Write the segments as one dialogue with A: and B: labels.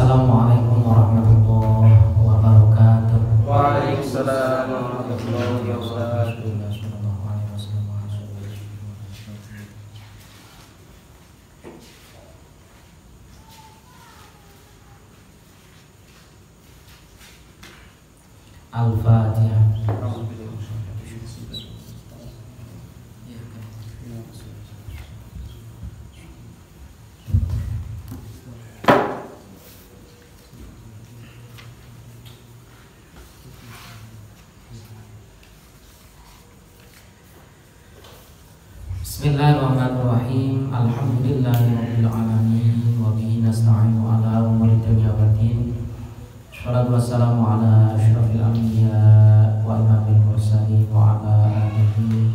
A: Assalamualaikum warahmatullahi wabarakatuh.
B: Waalaikumsalam warahmatullahi wabarakatuh.
A: Al-Fatihah. Bismillahirrahmanirrahim. Alhamdulillahirabbil alamin wa bihi nasta'inu ala umuri dunya waddin. Wassalatu wassalamu ala asyrafil anbiya wa imamil mursalin wa ala alihi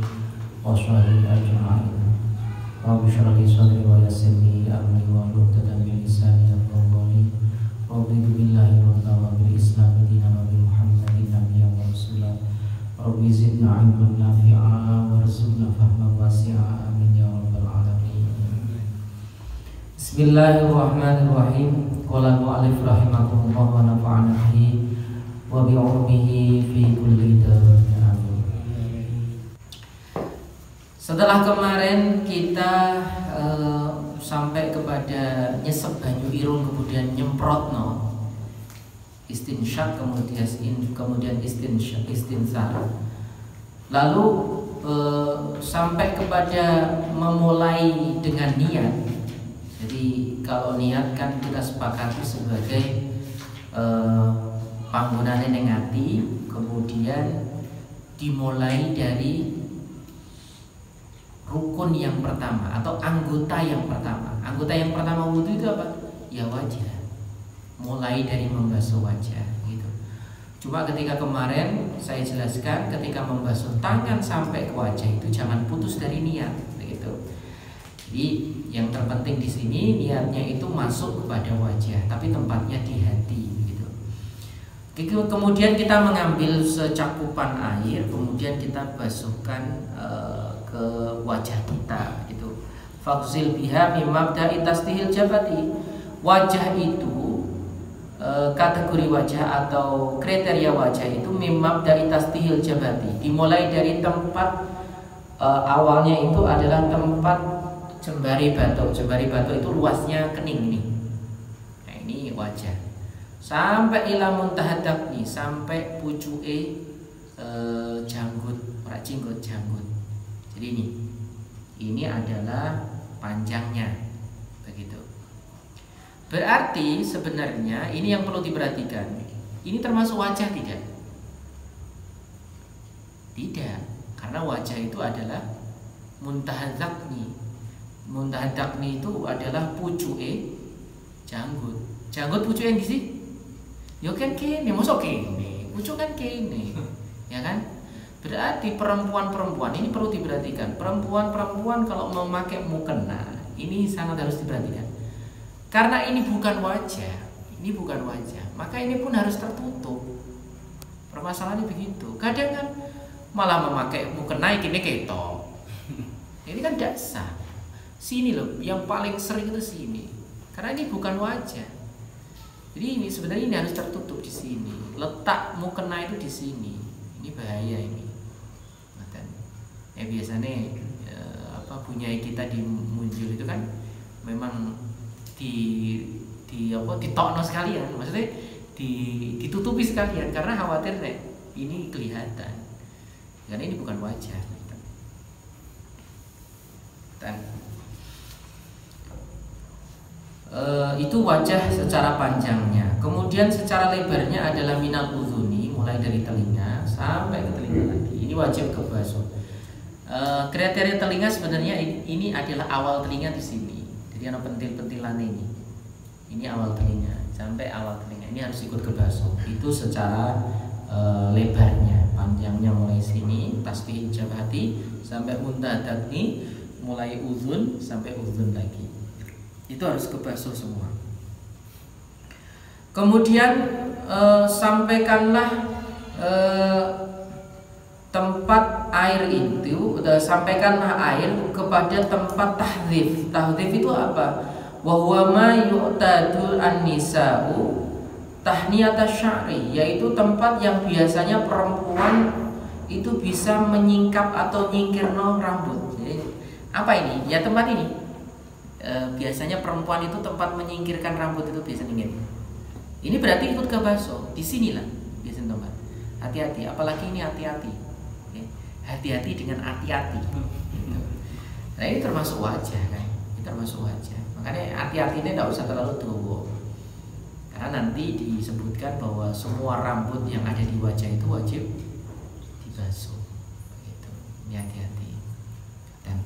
A: wa sahbihi ajma'in. Rabbi shrah li sadri wa yassir li amri wa hlul 'uqdatam min lisani yafqahu qawli. Raditu billahi rabban wa bil islam dinan wa bi Muhammadin nabiyyan wa rasulan. Rabbi zidna ilman nafi'a warzuqna fahman wasi'a, amin ya rabbal alamin. Bismillahirrahmanirrahim. Qala al-mu'allif rahimahullah wa nafa'ana bihi wa bi 'ulmihi fi kulli darin, amin. Setelah kemarin kita sampai kepada nyesep banyu irung, kemudian nyemprotno, istinsyak, kemudian istinsar, lalu sampai kepada memulai dengan niat. Jadi kalau niat kan kita sepakati sebagai panggonane ning ati, kemudian dimulai dari rukun yang pertama atau anggota yang pertama. Anggota yang pertama wudu itu apa? Ya wajah. Mulai dari membasuh wajah gitu. Cuma ketika kemarin saya jelaskan, ketika membasuh tangan sampai ke wajah itu jangan putus dari niat gitu. Jadi yang terpenting di sini niatnya itu masuk kepada wajah, tapi tempatnya di hati gitu. Kemudian kita mengambil secakupan air, kemudian kita basuhkan ke wajah kita gitu. Faghsil biha min mabda'i tasdihil jabati. Wajah itu kategori wajah atau kriteria wajah itu mimab dari tasdihil jabati, dimulai dari tempat awalnya itu adalah tempat jembari batuk. Jembari batuk itu luasnya kening nih. Nah ini wajah. Sampai ila muntahad nih, sampai pucuke janggut, ora jenggot, janggut. Jadi ini adalah panjangnya. Begitu. Berarti sebenarnya ini yang perlu diperhatikan. Ini termasuk wajah tidak? Tidak, karena wajah itu adalah muntahadzakni. Muntahadzakni itu adalah pucuke janggut. Janggut pucuke di sini. Yo kan kene, mosok kene. Pucuk kan kene. Ya kan? Berarti perempuan-perempuan ini perlu diperhatikan. Perempuan-perempuan kalau memakai mukena, ini sangat harus diperhatikan. Karena ini bukan wajah, maka ini pun harus tertutup. Permasalahannya begitu. Kadang kan malah memakai mukena ini ketok. Ini kan tidak sah. Sini loh, yang paling sering itu sini. Karena ini bukan wajah. Jadi ini sebenarnya ini harus tertutup di sini. Letak mukena itu di sini. Ini bahaya ini. Biasanya punya kita di Munjul itu kan memang ditokno sekalian, maksudnya ditutupi sekalian karena khawatir ini kelihatan, karena ini bukan wajah. Itu wajah secara panjangnya. Kemudian secara lebarnya adalah minal udhuni, mulai dari telinga sampai ke telinga lagi. Ini wajib kebasuh. Kriteria telinga sebenarnya ini adalah awal telinga di sini. Jadi ada pentil-pentilan ini. Ini awal telinga, sampai awal telinga ini harus ikut kebasuh. Itu secara lebarnya, panjangnya mulai sini tasbih jabati sampai muntahadzakni, mulai uzun sampai uzun lagi. Itu harus kebasuh semua. Kemudian sampaikanlah tempat air itu, sampaikanlah air kepada tempat tahdhif. Tahdhif itu apa? wa huwa ma yu'tadul an-nisa'u tahniyata sya'ri, yaitu tempat yang biasanya perempuan itu bisa menyingkap atau nyingkirno rambut. Jadi, apa ini? Ya tempat ini. Biasanya perempuan itu tempat menyingkirkan rambut itu biasanya ini. Ini berarti ikut ke baso. Di sinilah biasanya tempat. Hati-hati, apalagi ini hati-hati. Hati-hati dengan hati-hati. Nah ini termasuk wajah kan? Ini termasuk wajah. Makanya hati-hati ini tidak usah terlalu tua. Karena nanti disebutkan bahwa semua rambut yang ada di wajah itu wajib dibasuh. Begitu. Ini hati-hati. Dan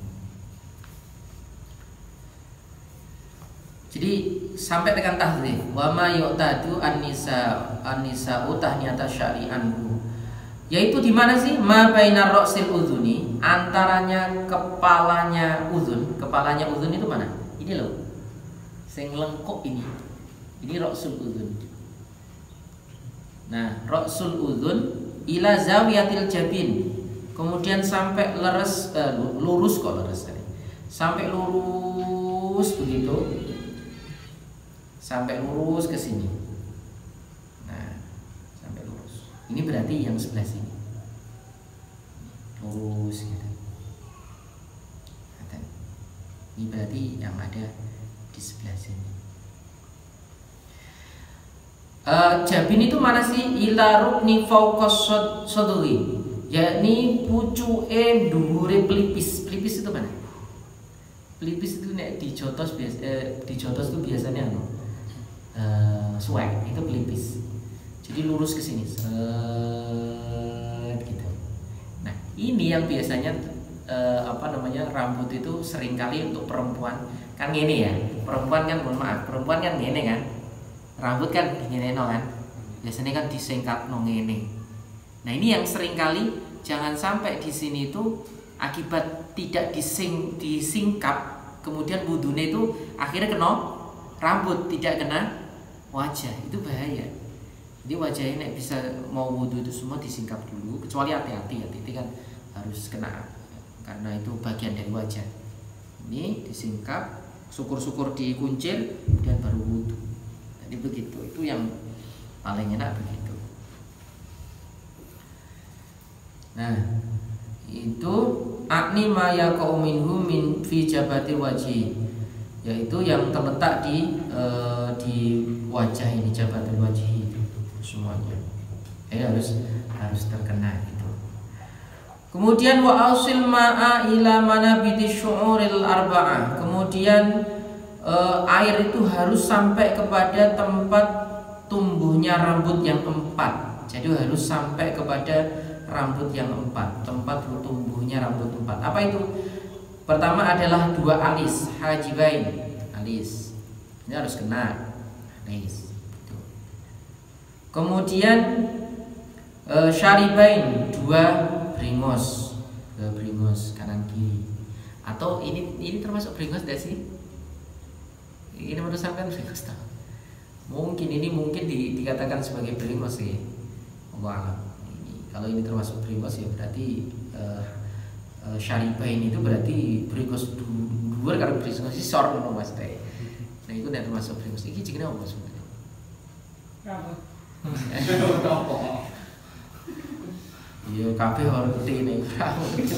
A: jadi sampai dengan tahdhir wa ma yu'tadu an-nisa'u tahniyata syari'anhu, yaitu di mana sih? Ma bainar ra'sil udhuni, antaranya kepalanya udhun. Kepalanya udhun itu mana? Ini loh, sing lengkok ini. Ini ra'sul udhun. Nah, ra'sul udhun ila zawiyatil jabin, kemudian sampai lurus kok leres tadi. Sampai lurus begitu. Sampai lurus ke sini. Nah, sampai lurus. Ini berarti yang sebelah sini. Lurus gitu. Ini berarti yang ada di sebelah sini. Jabin itu mana sih? Ila rukni fauqas sodri, yakni pucuke dhuwure pelipis. Pelipis itu mana? Pelipis itu nek dijotos dijotos itu biasanya suwek, itu pelipis. Jadi lurus ke sini. Gitu. Nah, ini yang biasanya rambut itu seringkali untuk perempuan kan gini ya. Perempuan kan, mohon maaf, perempuan kan gini kan. Rambut kan gini no kan. Biasanya kan disingkat no ngene. Nah, ini yang seringkali jangan sampai di sini itu akibat tidak disingkap, kemudian wudhunya itu akhirnya kena rambut, tidak kena wajah. Itu bahaya. Jadi wajahnya bisa mau wudhu itu semua disingkap dulu, kecuali hati-hati ya, titik kan harus kena karena itu bagian dari wajah. Ini disingkap, syukur-syukur dikuncir, kemudian baru wudhu. Jadi begitu, itu yang paling enak begitu. Nah, itu akni ma yaqau minhu min fi jabati wajhi, yaitu yang terletak di wajah ini, jabatul wajhi semuanya. Harus terkena itu. Kemudian wa ausil ma'a ila manabiti syu'uril arba'ah. Kemudian air itu harus sampai kepada tempat tumbuhnya rambut yang 4. Jadi harus sampai kepada rambut yang 4, tempat tumbuhnya rambut 4. Apa itu? Pertama adalah 2 alis, hajibain, alis. Ini harus kena alis. Kemudian syaribain, 2 bringos, kanan kiri. Atau ini termasuk bringos tidak sih? Ini menurut sampean bringos tak? Mungkin dikatakan sebagai bringos sih. Allah. Kalau ini termasuk bringos ya berarti syaribain itu berarti bringos dhuwur karo bringos sisor ngono Mas teh. Nah itu tidak termasuk bringos. Iki jenenge apa sebenarnya? Rambut. Iya kabeh ngerti nek rambut.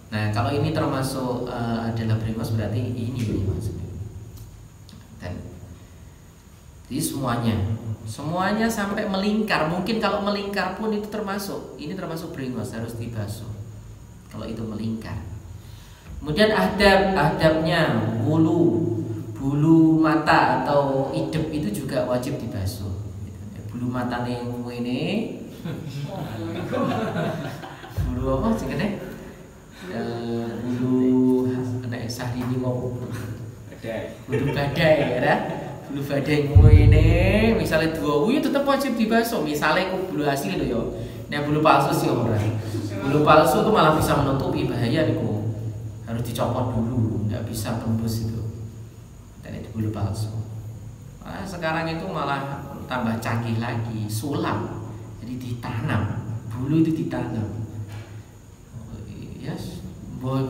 A: Nah kalau ini termasuk adalah bringos berarti ini maksudnya. Dan jadi semuanya sampai melingkar. Mungkin kalau melingkar pun itu termasuk. Ini termasuk bringos, harus dibasuh. Kalau itu melingkar. Kemudian adabnya bulu mata atau idep itu juga wajib dibasuh. Bulu mata yang ini. Bulu apa sih kan? Bulu nek Syahrini ngomong. Bulu badai ya. Bulu badai ini misalnya 2 itu tetap wajib dibasuh. Misalnya bulu asli loh ya. Nah bulu palsu sih ora. Bulu palsu itu malah bisa menutupi, bahaya nih kok. Harus dicopot dulu, nggak bisa tembus itu. Dan itu bulu palsu. Nah, sekarang itu malah tambah canggih lagi, sulam. Jadi ditanam, bulu itu ditanam. Ya, Boy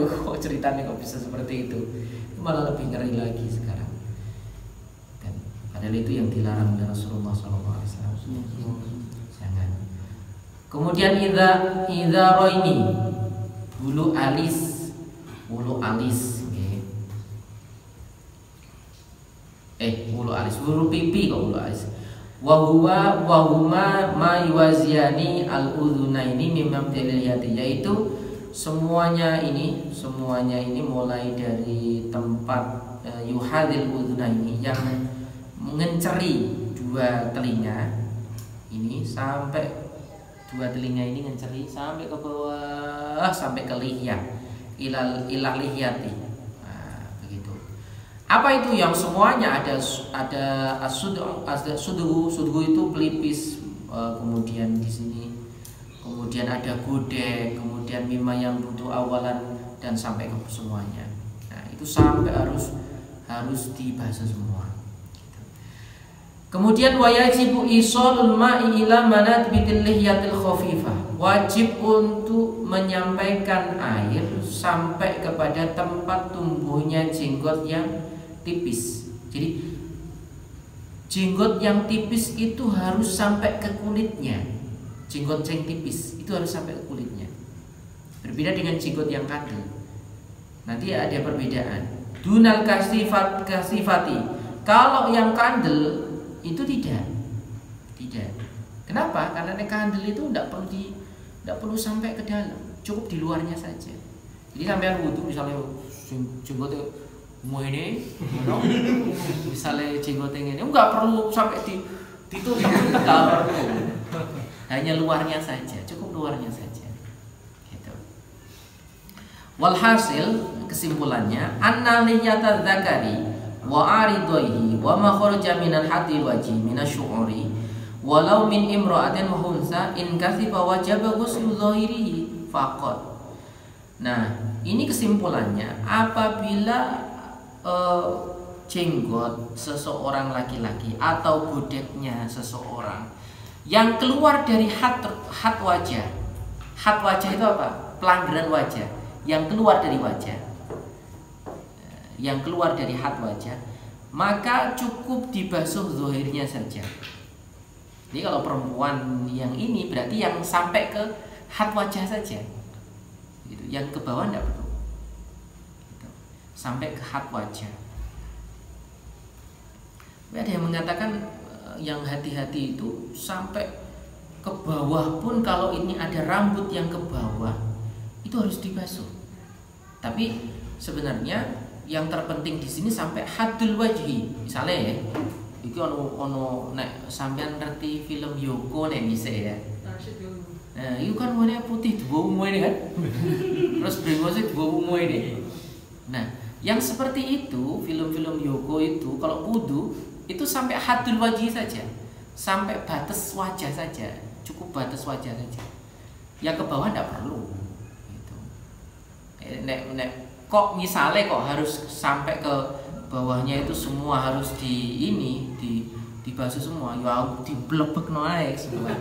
A: kok ceritanya kok bisa seperti itu malah lebih ngeri lagi sekarang. Dan padahal itu yang dilarang oleh Rasulullah SAW. Jangan. Kemudian idza roini bulu alis bulu alis, bulu pipi kok bulu alis. Wahuma ma yuwaziani al udhunaini mimam tiliyati, yaitu semuanya ini mulai dari tempat yuhadil udhunaini yang menceri dua telinga ini sampai dua telinga ini menceri sampai ke bawah sampai ke lihya ilah lihyati. Apa itu yang semuanya ada sudhu itu pelipis, kemudian di sini, kemudian ada godek, kemudian mima yang butuh awalan dan sampai ke semuanya. Nah, itu sampai harus dibasuh semua. Gitu. Kemudian wajibu isolul ma'i ila manatbitil lihyatil khafifah. Wajib untuk menyampaikan air sampai kepada tempat tumbuhnya jenggot yang tipis. Jadi jenggot yang tipis itu harus sampai ke kulitnya. Jenggot yang tipis itu harus sampai ke kulitnya. Berbeda dengan jenggot yang kandel. Nanti ada perbedaan. Dunal kasifati. Kalau yang kandel itu tidak. Kenapa? Karena yang kandel itu tidak perlu sampai ke dalam, cukup di luarnya saja. Jadi sampai wudu misalnya jenggotnya ini, misalnya jenggotnya ini nggak perlu sampai ditutup, nggak perlu. Hanya luarnya saja, cukup luarnya saja. Gitu. Walhasil kesimpulannya, anna liyata dzakari wa aridaihi wa ma kharaja minal hati wajhi minasyu'uri walau min imra'atin wa hunsa in kasifa wajaba ghuslu dhahirihi faqat. Nah, ini kesimpulannya, apabila jenggot seseorang laki-laki atau godeknya seseorang yang keluar dari hat wajah. Hat wajah itu apa? Pelanggaran wajah yang keluar dari wajah. Yang keluar dari hat wajah, maka cukup dibasuh zahirnya saja. Jadi kalau perempuan yang ini berarti yang sampai ke hat wajah saja. Gitu. Yang ke bawah tidak perlu. Gitu. Sampai ke hat wajah. Ada yang mengatakan yang hati-hati itu sampai ke bawah pun, kalau ini ada rambut yang ke bawah itu harus dibasuh. Tapi sebenarnya yang terpenting di sini sampai hadul wajhi. Misalnya ya, iki ono nek sampean ngerti film Yoko nek bisa ya. Nah, itu kan warnanya putih dua ungu ini kan. Terus brengosnya dua ungu ini. Nah, yang seperti itu film-film Yoko itu kalau wudu itu sampai hadul wajhi saja, sampai batas wajah saja, cukup batas wajah saja. Yang ke bawah tidak perlu. Gitu. Nek kok misalnya kok harus sampai ke bawahnya itu semua harus dibasuh semua, ya diblebek noaik semua.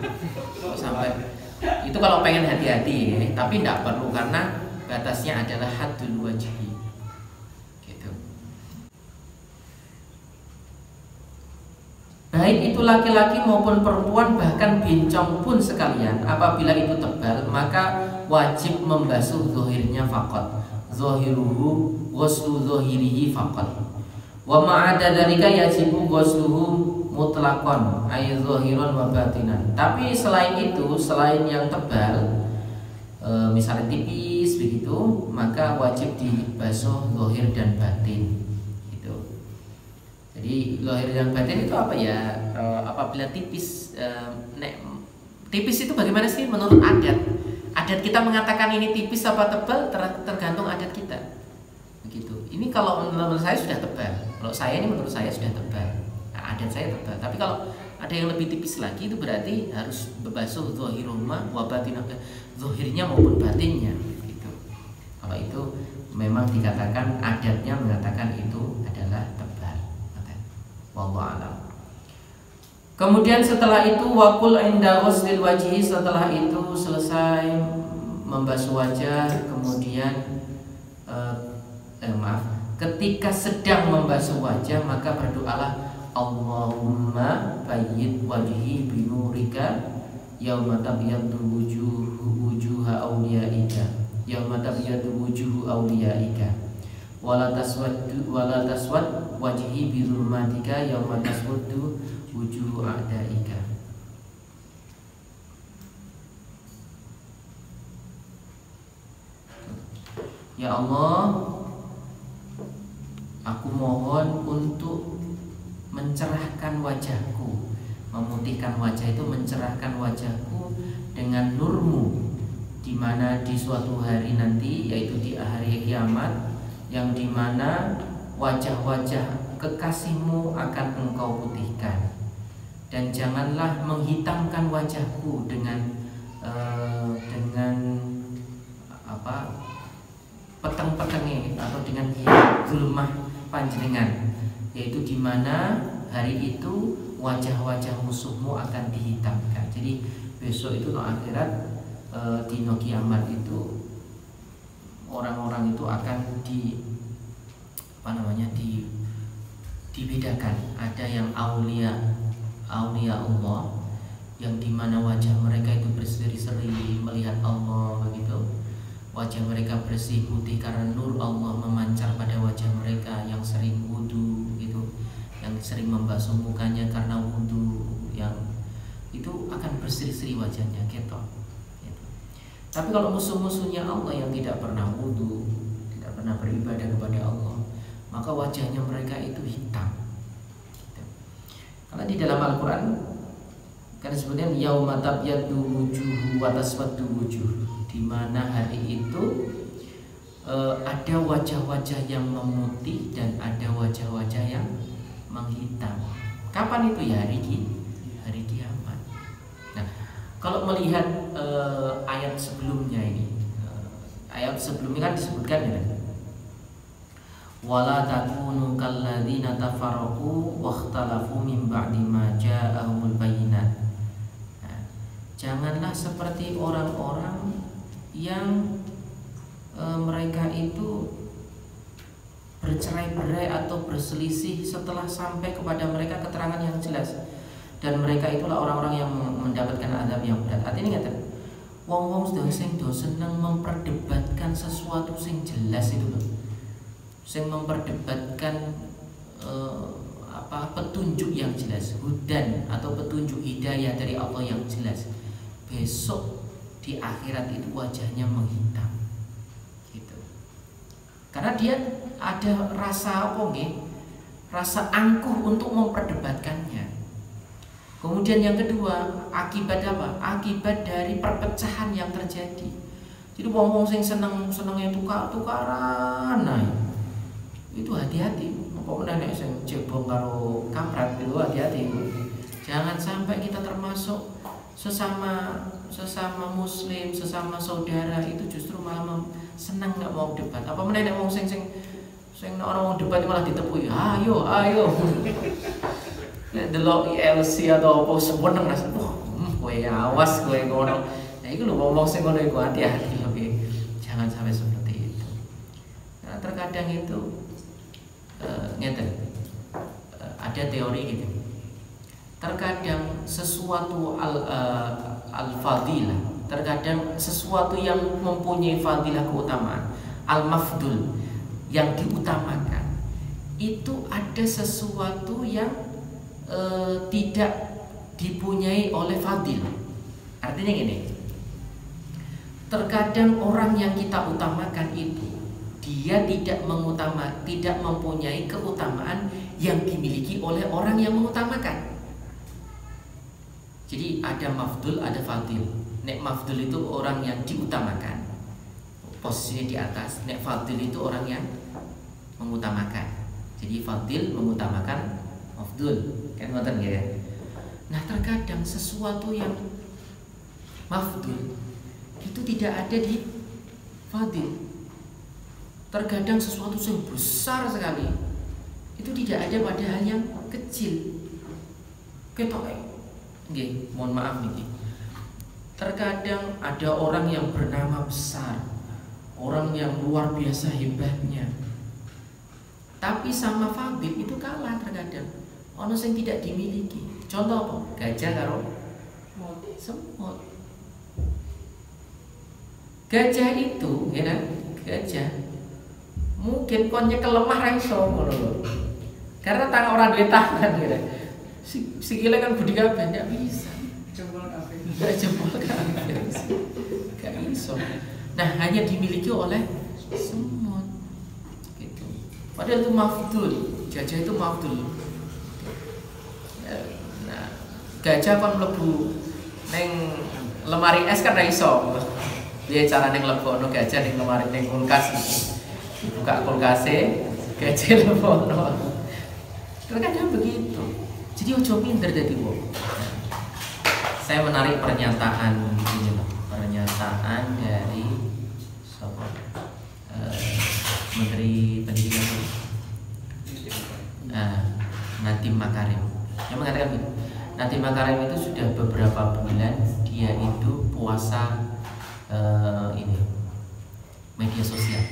A: Sampai itu kalau pengen hati-hati ya, tapi tidak perlu karena batasnya adalah hadul wajhi. Gitu. Baik itu laki-laki maupun perempuan, bahkan bencong pun sekalian, apabila itu tebal maka wajib membasuh zahirnya faqat. Zahiruhu ghuslu zahirihi faqat. Wa ma'ada dzalika yajibu ghusluhu mutlaqan ay zahiran wa batinan. Tapi selain itu, selain yang tebal, misalnya tipis begitu, maka wajib dibasuh zahir dan batin. Gitu. Jadi zahir dan batin itu apa ya? Apabila tipis, tipis itu bagaimana sih menurut adat? Adat kita mengatakan ini tipis apa tebal tergantung adat kita. Begitu. Ini kalau menurut saya sudah tebal. Kalau saya ini menurut saya sudah tebal. Nah, adat saya tebal. Tapi kalau ada yang lebih tipis lagi itu berarti harus membasuh zahiruma wa batinah, zahirnya maupun batinnya. Gitu. Kalau itu memang dikatakan adatnya mengatakan itu adalah tebal. Wallahu a'lam. Kemudian setelah itu wakul inda ghuslil wajhi, setelah itu selesai membasuh wajah, kemudian ketika sedang membasuh wajah maka berdoalah Allahumma bayyid wajhi binurika yauma tabyaddu wujuha awliyaika yauma tabyaddu wujuhu awliyaika wala taswad wajhi bizulmatika yauma taswaddu wujuhu a'daika. Ya Allah, aku mohon untuk mencerahkan wajahku. Memutihkan wajah itu mencerahkan wajahku dengan nurmu, di mana di suatu hari nanti, yaitu di hari kiamat, yang dimana wajah-wajah kekasihmu akan engkau putihkan. Dan janganlah menghitamkan wajahku dengan peteng-petengnya atau dengan zulmah panjenengan, yaitu di mana hari itu wajah-wajah musuhmu akan dihitamkan. Jadi besok itu no akhirat, di no kiamat itu orang-orang itu akan dibedakan. Ada yang aulia Allah, yang dimana wajah mereka itu berseri-seri melihat Allah begitu. Wajah mereka bersih putih karena nur Allah memancar pada wajah mereka, yang sering wudu gitu, yang sering membasuh mukanya karena wudu, yang itu akan berseri-seri wajahnya gitu. Tapi kalau musuh-musuhnya Allah yang tidak pernah wudu, tidak pernah beribadah kepada Allah, maka wajahnya mereka itu hitam. Karena di dalam Al-Quran kan disebutkan yauma tabyaddu wujuhu wa taswaddu wujuh, di mana hari itu ada wajah-wajah yang memutih dan ada wajah-wajah yang menghitam. Kapan itu? Ya hari kiamat. Nah, kalau melihat ayat sebelumnya ini, ayat sebelumnya kan disebutkan ya, wala takunu kalladzina tafarraqu wakhtalafu min ba'di ma ja'ahumul bayyinat. Nah, janganlah seperti orang-orang yang mereka itu bercerai-berai atau berselisih setelah sampai kepada mereka keterangan yang jelas, dan mereka itulah orang-orang yang mendapatkan azab yang berat. Artinya nggak, wong-wong sing do seneng memperdebatkan sesuatu sing jelas itu loh, sing memperdebatkan petunjuk yang jelas, hudan atau petunjuk hidayah dari Allah yang jelas, besok di akhirat itu wajahnya menghitam gitu. Karena dia ada rasa rasa angkuh untuk memperdebatkannya. Kemudian yang kedua, akibat apa? Akibat dari perpecahan yang terjadi. Jadi wong-wong sing senengnya tukar-tukaran, nah itu hati-hati. Pokoknya nek sing cebong karo kampret itu hati-hati. Jangan sampai kita termasuk sesama muslim, sesama saudara itu justru malah senang nggak mau debat. Apa meneh nek wong sing orang mau debat malah ditepui. Ayo. Nek delok ILC atau apa seneng rasane. Kowe awas kowe ngono. Nah iku lho wong sing ngono iku hati-hati. Oke. Jangan sampai seperti itu. Nah, terkadang itu ada teori gitu. Terkadang sesuatu al-fadilah, terkadang sesuatu yang mempunyai fadilah keutamaan, al-mafdul, yang diutamakan, itu ada sesuatu yang tidak dipunyai oleh fadil. Artinya gini, terkadang orang yang kita utamakan itu dia tidak mempunyai keutamaan yang dimiliki oleh orang yang mengutamakan. Jadi ada mafdul, ada fadil. Nek mafdul itu orang yang diutamakan, posisinya di atas. Nek fadil itu orang yang mengutamakan. Jadi fadil mengutamakan mafdul, kan ngoten ya. Nah, terkadang sesuatu yang mafdul itu tidak ada di fadil. Terkadang sesuatu yang besar sekali itu tidak ada pada hal yang kecil. Ketok, mohon maaf nih. Terkadang ada orang yang bernama besar, orang yang luar biasa hebatnya, tapi sama fadil itu kalah terkadang. Ono yang tidak dimiliki. Contoh apa? Gajah karo semut. Gajah itu, ya kan? Gajah mungkin konnya kelemah ra iso ngono lho. Karena tangan orang duwe tangan gitu. Sikile kan budi kabeh ndak bisa. Jempol kabeh. Enggak jempol kabeh. Enggak iso. Nah, hanya dimiliki oleh semut. Gitu. Padahal itu mafdul. Gajah itu mafdul. Nah, gajah kan mlebu neng lemari es kan ra iso. Piye carane nglebokno gajah ning lemari ning kulkas. Buka kulkase, gajah lebokno. Terkadang begitu. Jadi ojo minder dadi wong. Saya menarik pernyataan ini loh. Pernyataan dari Menteri Pendidikan Nadiem Makarim. Yang mengatakan begini, Nadiem Makarim itu sudah beberapa bulan dia itu puasa ini media sosial.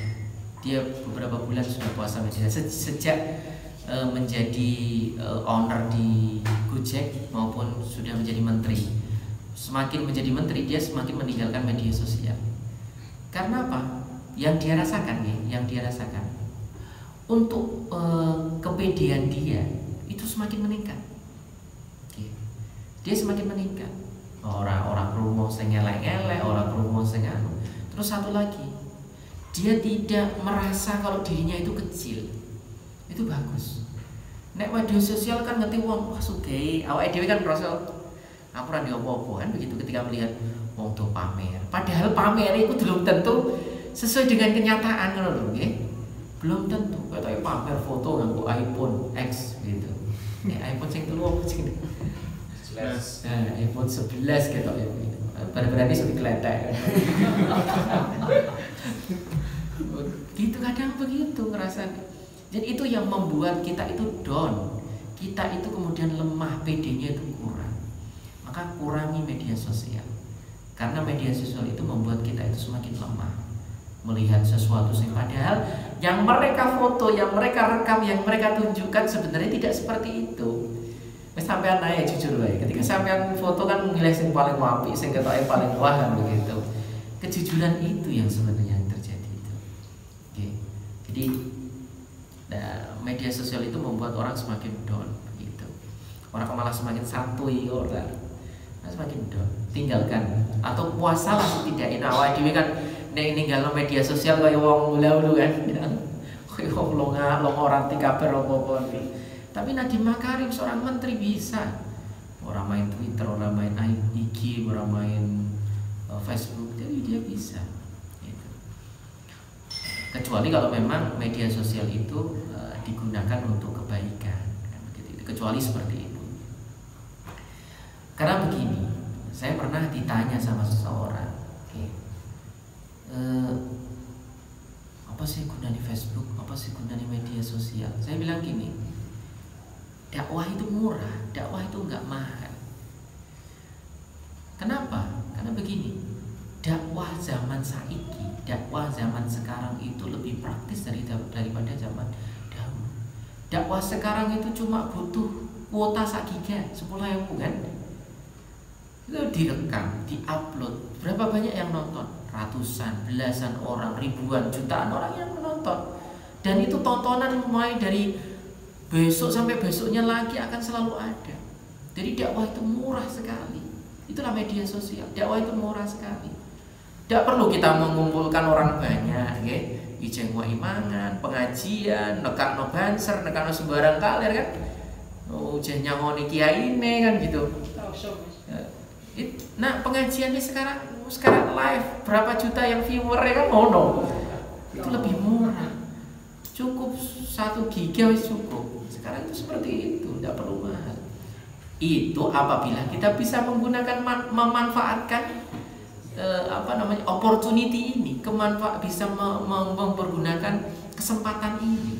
A: Dia beberapa bulan sudah puasa media sejak menjadi owner di Gojek maupun sudah menjadi menteri. Semakin menjadi menteri dia semakin meninggalkan media sosial. Karena apa? Yang dia rasakan untuk kepedean dia itu semakin meningkat. Dia semakin meningkat. Orang krungu sing elek-elek, orang krungu sing anu. Terus satu lagi, dia tidak merasa kalau dirinya itu kecil. Itu bagus. Nek media sosial kan ngerti wong wah sugih, awake dhewe kan merasa aku ora ndek apa-apa kan begitu ketika melihat wong do pamer. Padahal pamer itu belum tentu sesuai dengan kenyataan ngono lho nggih. Belum tentu. Kayak pamer foto nganggo iPhone X gitu. Nek iPhone sing telu apa sing 11. Nah, iPhone 11 ketok ya. Berarti sudah kletek. Gitu kadang begitu ngerasanya. Jadi itu yang membuat kita itu down. Kita itu kemudian lemah, PD-nya itu kurang. Maka kurangi media sosial. Karena media sosial itu membuat kita itu semakin lemah. Melihat sesuatu yang padahal yang mereka foto, yang mereka rekam, yang mereka tunjukkan sebenarnya tidak seperti itu. Sampean naik jujur wae. Ketika sampean foto kan milih sing paling apik, sing ketoke paling wah kan begitu. Kejujuran itu yang sebenarnya terjadi itu. Oke. Jadi media sosial itu membuat orang semakin down begitu. Orang malah semakin santuy orang. Semakin down. Tinggalkan atau puasalah setidaknya. Nah, awake dhewe kan nek ninggalno media sosial kaya wong dulu kan. Kaya wong longa ora tikabar apa-apa. Tapi Nadiem Makarim seorang menteri bisa. Orang main Twitter, orang main IG, orang main Facebook, jadi dia bisa. Gitu. Kecuali kalau memang media sosial itu digunakan untuk kebaikan, gitu. Kecuali seperti itu. Karena begini, saya pernah ditanya sama seseorang, apa sih gunanya Facebook, apa sih gunanya media sosial? Saya bilang gini. Dakwah itu murah, dakwah itu enggak mahal. Kenapa? Karena begini, dakwah zaman saiki, dakwah zaman sekarang itu lebih praktis daripada zaman dahulu. Dakwah sekarang itu cuma butuh kuota 1 giga, 10.000 kan? Itu direkam, diupload. Berapa banyak yang nonton? Ratusan, belasan orang, ribuan, jutaan orang yang menonton. Dan itu tontonan mulai dari besok sampai besoknya lagi akan selalu ada. Jadi dakwah itu murah sekali. Itulah media sosial. Dakwah itu murah sekali. Tidak perlu kita mengumpulkan orang banyak, ya. Ijeng imangan, pengajian, nekakno banser, nekakno sembarang kalir kan. Ujeh nyangoni kiai ini kan gitu. Nah pengajiannya sekarang live berapa juta yang viewernya kan mono. Itu lebih murah. Cukup 1 giga wis cukup. Sekarang itu seperti itu, tidak perlu mahal. Itu apabila kita bisa menggunakan memanfaatkan opportunity ini, bisa mempergunakan kesempatan ini.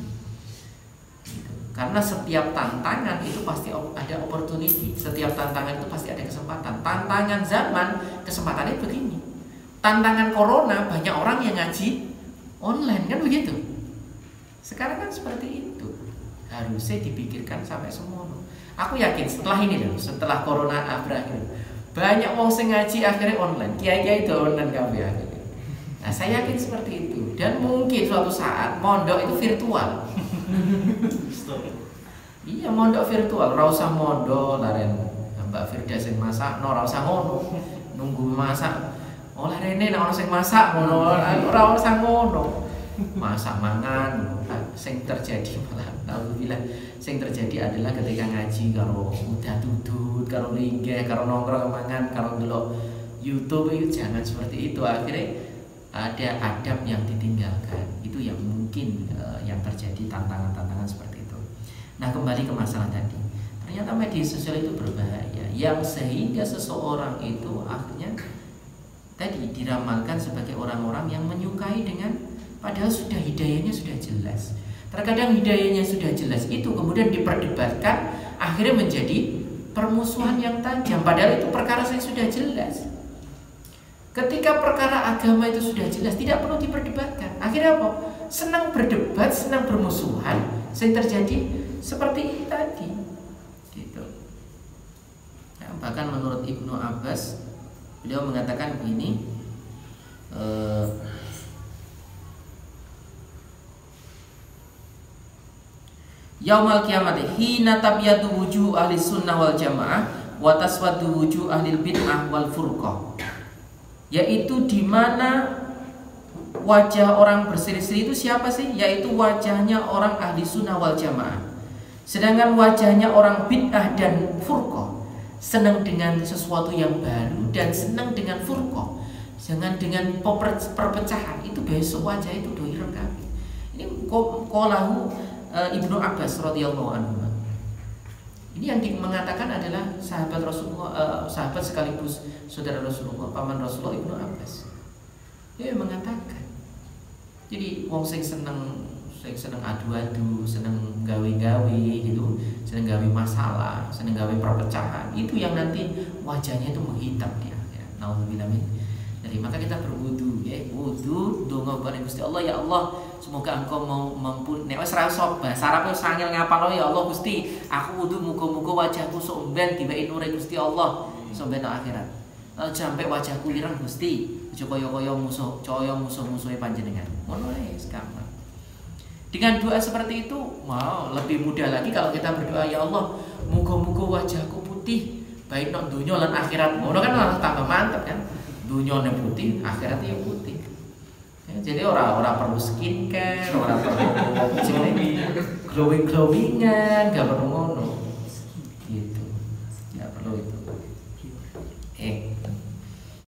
A: Gitu. Karena setiap tantangan itu pasti ada opportunity, setiap tantangan itu pasti ada kesempatan. Tantangan zaman, kesempatannya begini. Tantangan corona, banyak orang yang ngaji online, kan begitu. Sekarang kan seperti itu. Harusnya dipikirkan sampai semua. Aku yakin setelah ini loh, setelah corona berakhir, banyak orang yang ngaji akhirnya online. Kiai-kiai itu online kabeh akhirnya. Nah, saya yakin seperti itu. Dan mungkin suatu saat mondok itu virtual. Iya, mondok virtual, ora usah mondok laren Mbak Firda sing masak, ora usah ngono. Nunggu masak. Oh larene nek ono sing masak ngono, ora usah ngono. Masak mangan, sing terjadi malah alhamdulillah sing terjadi adalah ketika ngaji karo udah tutut, karo linggih, karo nongkrong mangan, karo delok YouTube itu jangan seperti itu. Akhirnya ada adab yang ditinggalkan. Itu yang mungkin yang terjadi tantangan-tantangan seperti itu. Nah, kembali ke masalah tadi. Ternyata media sosial itu berbahaya yang sehingga seseorang itu akhirnya tadi diramalkan sebagai orang-orang yang menyukai dengan padahal sudah hidayahnya sudah jelas. Terkadang hidayahnya sudah jelas itu kemudian diperdebatkan akhirnya menjadi permusuhan yang tajam padahal itu perkara yang sudah jelas. Ketika perkara agama itu sudah jelas tidak perlu diperdebatkan. Akhirnya apa? Senang berdebat, senang bermusuhan, yang terjadi seperti ini tadi. Gitu. Nah, bahkan menurut Ibnu Abbas beliau mengatakan begini, Yaumal kiamati hina tabyadu wujuh ahli sunnah wal jamaah wa taswadu wujuh ahli bid'ah wal furqah, yaitu di mana wajah orang berseri-seri itu siapa sih? Yaitu wajahnya orang ahli sunnah wal jamaah. Sedangkan wajahnya orang bid'ah dan furqah senang dengan sesuatu yang baru dan senang dengan furqah, jangan dengan perpecahan. Itu besok wajah itu doiran kami. Ini qalahu Ibnu Abbas radhiyallahu anhu. Ini yang mengatakan adalah sahabat Rasulullah, sahabat sekaligus saudara Rasulullah, paman Rasulullah, Ibnu Abbas. Dia mengatakan, jadi wong sing seneng adu-adu, seneng gawe-gawe gitu, seneng gawe masalah, seneng gawe perpecahan, itu yang nanti wajahnya itu menghitam dia. Ya, naudzubillah min. Jadi maka kita berwudu, ya, wudu, donga bareng Gusti Allah, ya Allah, semoga Engkau mau mampu. Nek wis ra iso bahasa Arab wis angel ngapalo, ya Allah Gusti, aku wudu muga-muga wajahku sok ben diwehi nure Gusti Allah, sok ben akhirat. Sampai wajahku ireng Gusti, aja kaya-kaya musuh-musuhe panjenengan. Ngono ae gampang. Dengan doa seperti itu, wow, lebih mudah lagi kalau kita berdoa, ya Allah, muga-muga wajahku putih, baik nang dunya lan akhirat. Ngono kan malah tambah mantep kan. Dunyane putih, akhiratnya putih. Ya, jadi orang perlu skincare, orang perlu glowing-glowingan, gak perlu ngono.